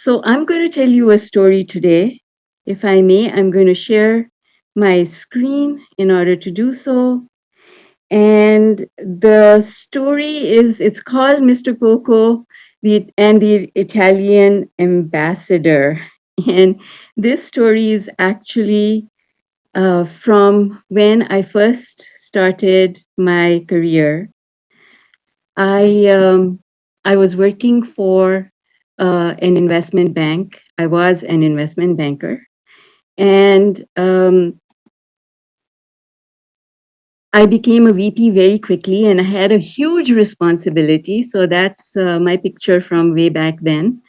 So I'm going to tell you a story today. If I may, I'm going to share my screen in order to do so. And the story it's called Mr. Coco and the Italian Ambassador. And this story is actually from when I first started my career. I um, I was working for an investment bank. I was an investment banker, and I became a VP very quickly, and I had a huge responsibility. So that's my picture from way back then.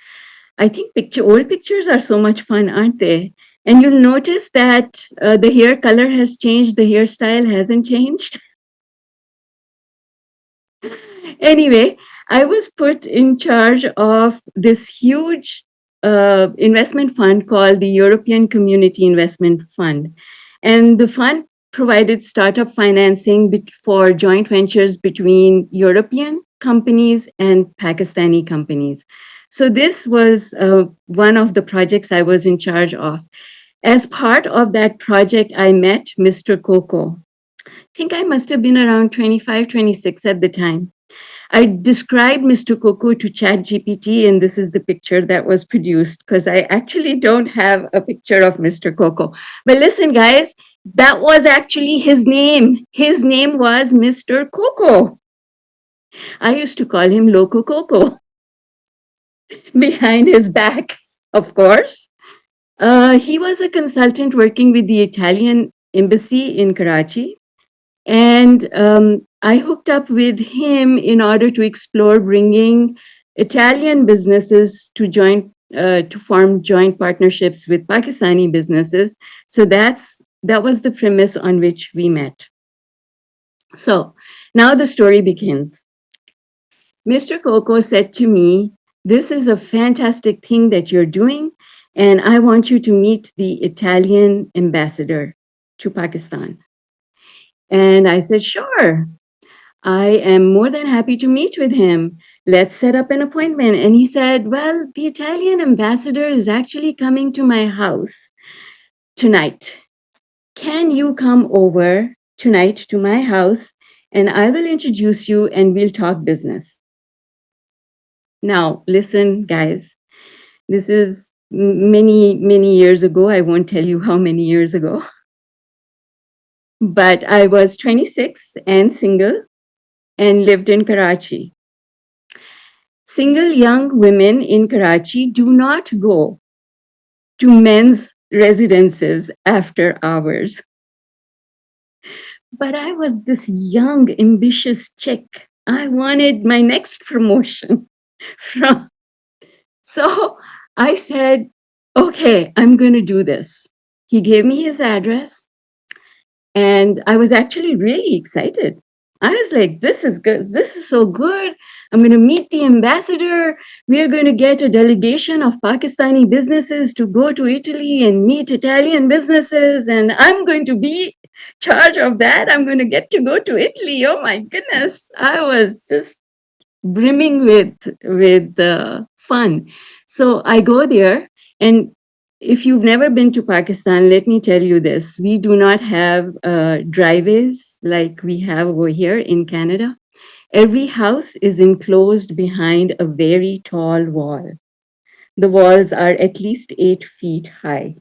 I think old pictures are so much fun, aren't they? And you'll notice that the hair color has changed, the hairstyle hasn't changed. Anyway, I was put in charge of this huge investment fund called the European Community Investment Fund. And the fund provided startup financing for joint ventures between European companies and Pakistani companies. So, this was one of the projects I was in charge of. As part of that project, I met Mr. Coco. I think I must have been around 25, 26 at the time. I described Mr. Coco to ChatGPT, and this is the picture that was produced because I actually don't have a picture of Mr. Coco. But listen, guys, that was actually his name. His name was Mr. Coco. I used to call him Loco Coco behind his back, of course. He was a consultant working with the Italian embassy in Karachi. And I hooked up with him in order to explore bringing Italian businesses to form joint partnerships with Pakistani businesses. So that was the premise on which we met. So now the story begins. Mr. Coco said to me, "This is a fantastic thing that you're doing, and I want you to meet the Italian ambassador to Pakistan." And I said, "Sure. I am more than happy to meet with him. Let's set up an appointment." And he said, "Well, the Italian ambassador is actually coming to my house tonight. Can you come over tonight to my house and I will introduce you and we'll talk business?" Now, listen, guys, this is many, many years ago. I won't tell you how many years ago, but I was 26 and single and lived in Karachi. Single young women in Karachi do not go to men's residences after hours. But I was this young, ambitious chick. I wanted my next promotion from. So I said, "Okay, I'm going to do this." He gave me his address, and I was actually really excited. I was like, "This is good. This is so good. I'm going to meet the ambassador. We are going to get a delegation of Pakistani businesses to go to Italy and meet Italian businesses. And I'm going to be charge of that. I'm going to get to go to Italy." Oh my goodness. I was just brimming with fun. So I go there, and if you've never been to Pakistan, let me tell you this: we do not have driveways like we have over here in Canada. Every house is enclosed behind a very tall wall. The walls are at least 8 feet high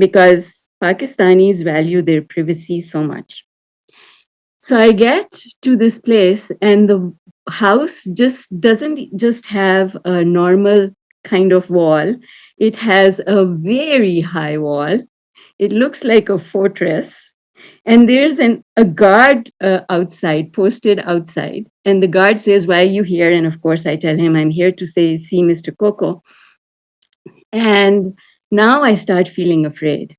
because Pakistanis value their privacy so much. So I get to this place, and the house just doesn't just have a normal kind of wall. It has a very high wall. It looks like a fortress. And there's a guard outside, posted outside. And the guard says, "Why are you here?" And of course, I tell him, "I'm here to see Mr. Coco." And now I start feeling afraid.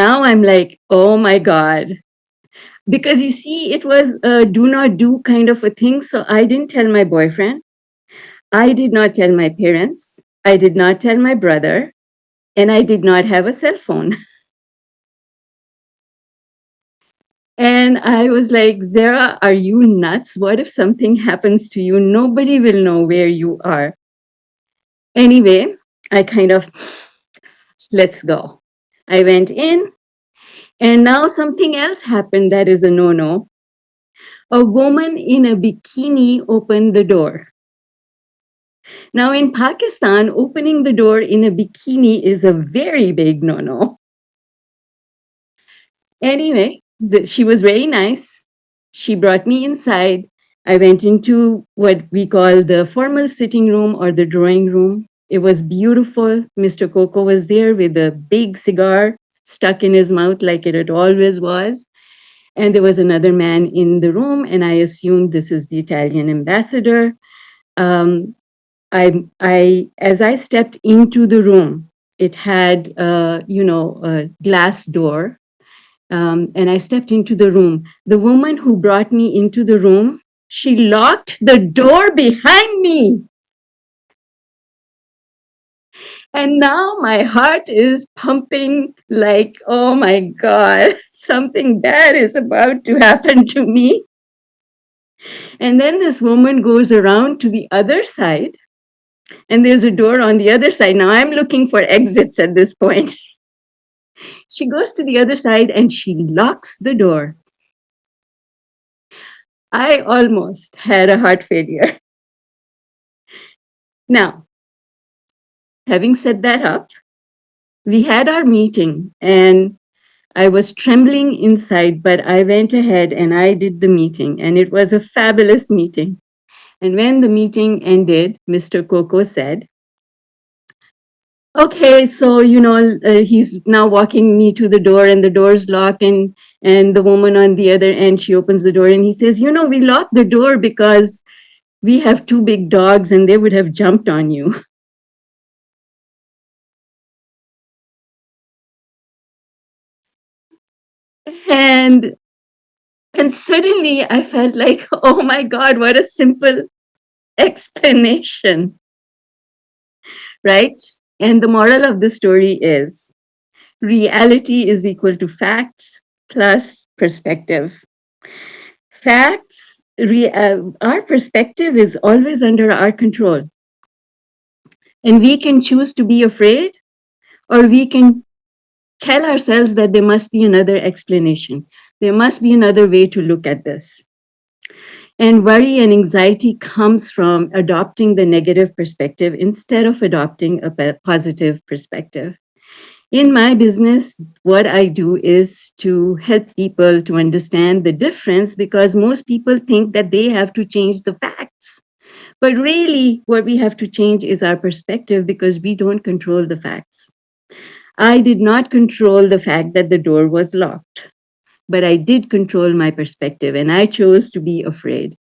Now I'm like, "Oh my God." Because you see, it was a do not do kind of a thing. So I didn't tell my boyfriend. I did not tell my parents. I did not tell my brother. And I did not have a cell phone. And I was like, "Zara, are you nuts? What if something happens to you? Nobody will know where you are." Anyway, I kind of, let's go. I went in, and now something else happened that is a no no. A woman in a bikini opened the door. Now, in Pakistan, opening the door in a bikini is a very big no no. Anyway, she was very nice. She brought me inside. I went into what we call the formal sitting room or the drawing room. It was beautiful. Mr. Coco was there with a big cigar stuck in his mouth like it always was. And there was another man in the room, and I assumed this is the Italian ambassador. Um, as I stepped into the room, it had, a glass door, and I stepped into the room. The woman who brought me into the room, she locked the door behind me. And now my heart is pumping like, oh my God, something bad is about to happen to me. And then this woman goes around to the other side, and there's a door on the other side. Now I'm looking for exits at this point. She goes to the other side and she locks the door. I almost had a heart failure. Now, having set that up, we had our meeting and I was trembling inside, but I went ahead and I did the meeting, and it was a fabulous meeting. And when the meeting ended, Mr. Coco said, okay, so, he's now walking me to the door, and the door's locked, and the woman on the other end, she opens the door, and he says, we locked the door because we have two big dogs and they would have jumped on you. And and suddenly I felt like, oh my God, what a simple explanation, right? And the moral of the story is reality is equal to facts plus perspective. Our perspective is always under our control. And we can choose to be afraid, or we can tell ourselves that there must be another explanation. There must be another way to look at this. And worry and anxiety comes from adopting the negative perspective instead of adopting a positive perspective. In my business, what I do is to help people to understand the difference, because most people think that they have to change the facts. But really, what we have to change is our perspective, because we don't control the facts. I did not control the fact that the door was locked, but I did control my perspective, and I chose to be afraid.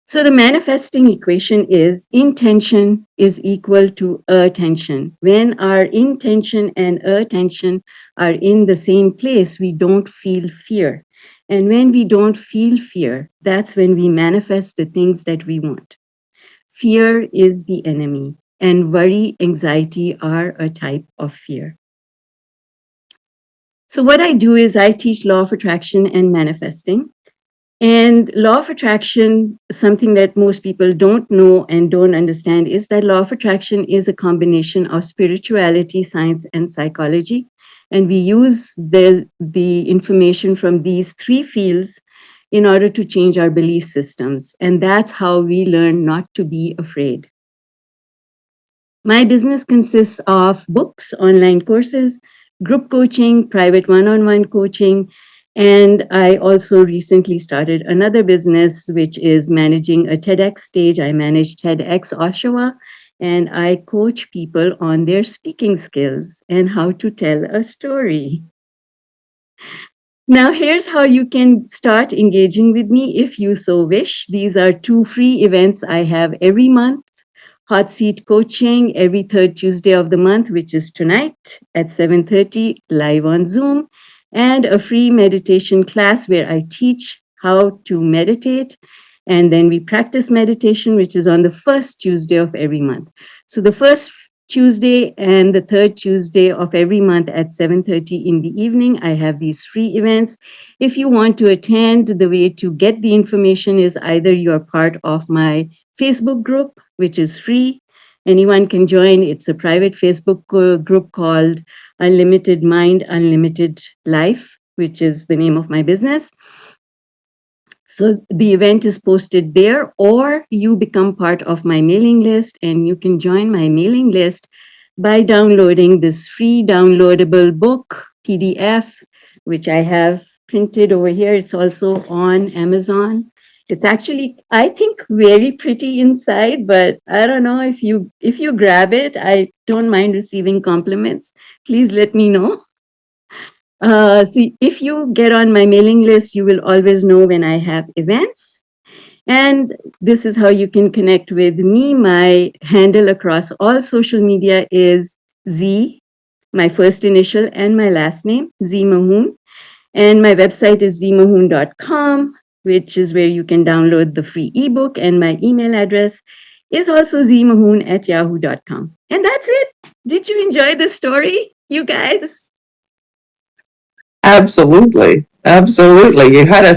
So the manifesting equation is intention is equal to attention. When our intention and attention are in the same place, we don't feel fear. And when we don't feel fear, that's when we manifest the things that we want. Fear is the enemy, and worry, anxiety are a type of fear. So what I do is I teach law of attraction and manifesting. And law of attraction, something that most people don't know and don't understand, is that law of attraction is a combination of spirituality, science, and psychology. And we use the information from these three fields in order to change our belief systems. And that's how we learn not to be afraid. My business consists of books, online courses, group coaching, private one-on-one coaching, and I also recently started another business, which is managing a TEDx stage. I manage TEDx Oshawa, and I coach people on their speaking skills and how to tell a story. Now, here's how you can start engaging with me if you so wish. These are 2 free events I have every month. Hot Seat Coaching every third Tuesday of the month, which is tonight at 7:30 live on Zoom, and a free meditation class where I teach how to meditate, and then we practice meditation, which is on the first Tuesday of every month. So the first Tuesday and the third Tuesday of every month at 7:30 in the evening, I have these free events. If you want to attend, the way to get the information is either you're part of my Facebook group, which is free. Anyone can join. It's a private Facebook group called Unlimited Mind, Unlimited Life, which is the name of my business. So the event is posted there, or you become part of my mailing list, and you can join my mailing list by downloading this free downloadable book, PDF, which I have printed over here. It's also on Amazon. It's actually, I think, very pretty inside, but I don't know if you grab it. I don't mind receiving compliments. Please let me know. See, if you get on my mailing list, you will always know when I have events. And this is how you can connect with me. My handle across all social media is Z, my first initial and my last name, Z Mahoon. And my website is zmahoon.com, which is where you can download the free ebook. And my email address is also zmahoon@yahoo.com. And that's it. Did you enjoy this story, you guys? Absolutely. Absolutely. You had us